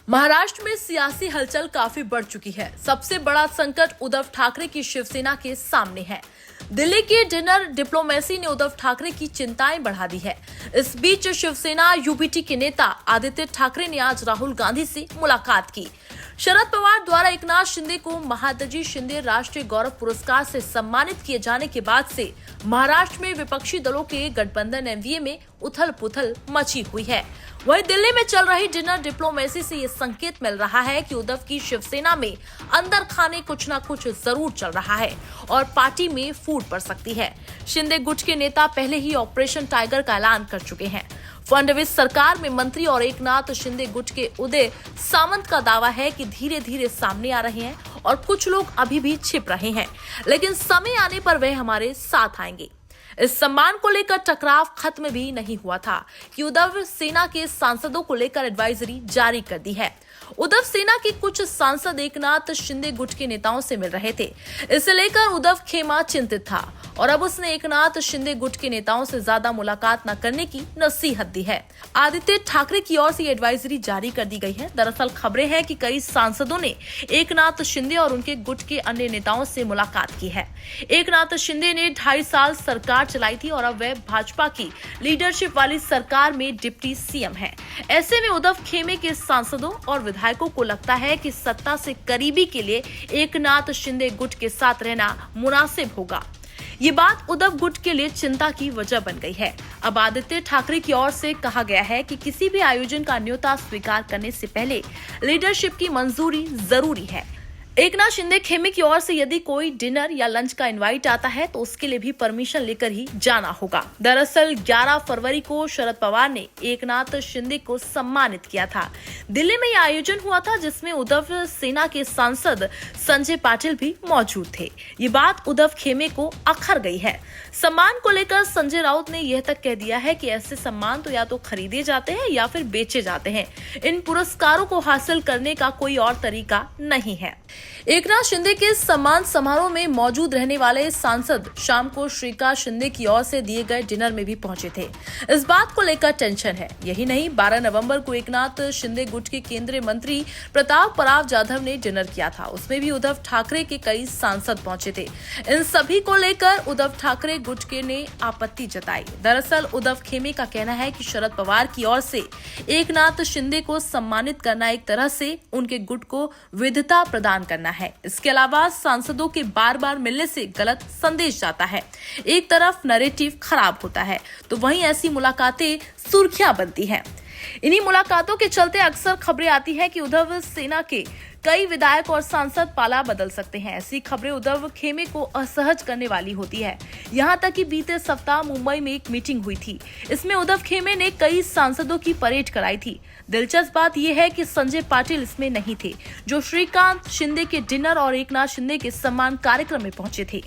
महाराष्ट्र में सियासी हलचल काफी बढ़ चुकी है। सबसे बड़ा संकट उद्धव ठाकरे की शिवसेना के सामने है। दिल्ली की डिनर डिप्लोमेसी ने उद्धव ठाकरे की चिंताएं बढ़ा दी है। इस बीच शिवसेना यूबीटी के नेता आदित्य ठाकरे ने आज राहुल गांधी से मुलाकात की। शरद पवार द्वारा एकनाथ शिंदे को महादजी शिंदे राष्ट्रीय गौरव पुरस्कार से सम्मानित किए जाने के बाद से महाराष्ट्र में विपक्षी दलों के गठबंधन एनडीए में उथल पुथल मची हुई है। वहीं दिल्ली में चल रही डिनर डिप्लोमेसी से ये संकेत मिल रहा है कि उद्धव की शिवसेना में अंदर खाने कुछ न कुछ जरूर चल रहा है और पार्टी में फूट पड़ सकती है। शिंदे गुट के नेता पहले ही ऑपरेशन टाइगर का ऐलान कर चुके हैं। फडणवीस सरकार में मंत्री और एकनाथ शिंदे गुट के उदय सामंत का दावा है कि धीरे धीरे सामने आ रहे हैं और कुछ लोग अभी भी छिप रहे हैं, लेकिन समय आने पर वे हमारे साथ आएंगे। इस सम्मान को लेकर टकराव खत्म भी नहीं हुआ था कि उद्धव सेना के सांसदों को लेकर एडवाइजरी जारी कर दी है। उद्धव सेना के कुछ सांसद एकनाथ शिंदे गुट के नेताओं से मिल रहे थे। इसे लेकर उद्धव खेमा चिंतित था और अब उसने एकनाथ शिंदे गुट के नेताओं से ज्यादा मुलाकात न करने की नसीहत दी है। आदित्य ठाकरे की ओर से एडवाइजरी जारी कर दी गई है। दरअसल खबरें हैं कि कई सांसदों ने एकनाथ शिंदे और उनके गुट के अन्य नेताओं से मुलाकात की है। एकनाथ शिंदे ने 2.5 साल सरकार चलाई थी और अब वह भाजपा की लीडरशिप वाली सरकार में डिप्टी सीएम है। ऐसे में उद्धव खेमे के सांसदों और विधायकों को लगता है कि सत्ता से करीबी के लिए एकनाथ शिंदे गुट के साथ रहना मुनासिब होगा। ये बात उद्धव गुट के लिए चिंता की वजह बन गई है। अब आदित्य ठाकरे की ओर से कहा गया है कि किसी भी आयोजन का न्योता स्वीकार करने से पहले लीडरशिप की मंजूरी जरूरी है। एकनाथ शिंदे खेमे की ओर से यदि कोई डिनर या लंच का इनवाइट आता है तो उसके लिए भी परमिशन लेकर ही जाना होगा। दरअसल 11 फरवरी को शरद पवार ने एकनाथ शिंदे को सम्मानित किया था। दिल्ली में यह आयोजन हुआ था जिसमें उद्धव सेना के सांसद संजय पाटिल भी मौजूद थे। ये बात उद्धव खेमे को अखर गई है। सम्मान को लेकर संजय राउत ने यह तक कह दिया है कि ऐसे सम्मान तो या तो खरीदे जाते हैं या फिर बेचे जाते हैं। इन पुरस्कारों को हासिल करने का कोई और तरीका नहीं है। एकनाथ शिंदे के सम्मान समारोह में मौजूद रहने वाले सांसद शाम को श्रीकांत शिंदे की ओर से दिए गए डिनर में भी पहुंचे थे। इस बात को लेकर टेंशन है। यही नहीं, 12 नवंबर को एकनाथ शिंदे गुट के केंद्रीय मंत्री प्रताप राव जाधव ने डिनर किया था। उसमें भी उद्धव ठाकरे के कई सांसद पहुंचे थे। इन सभी को लेकर उद्धव ठाकरे गुट के ने आपत्ति जताई। दरअसल उद्धव खेमे का कहना है कि शरद पवार की ओर से एकनाथ शिंदे को सम्मानित करना एक तरह से उनके गुट को विधता प्रदान करना है। इसके अलावा सांसदों के बार बार मिलने से गलत संदेश जाता है। एक तरफ नैरेटिव खराब होता है तो वहीं ऐसी मुलाकातें सुर्खियां बनती हैं। इन्हीं मुलाकातों के चलते अक्सर खबरें आती है कि उद्धव सेना के कई विधायक और सांसद पाला बदल सकते हैं। ऐसी खबरें उद्धव खेमे को असहज करने वाली होती है। यहाँ तक कि बीते सप्ताह मुंबई में एक मीटिंग हुई थी। इसमें उद्धव खेमे ने कई सांसदों की परेड कराई थी। दिलचस्प बात यह है कि संजय पाटिल इसमें नहीं थे, जो श्रीकांत शिंदे के डिनर और एकनाथ शिंदे के सम्मान कार्यक्रम में पहुंचे थे।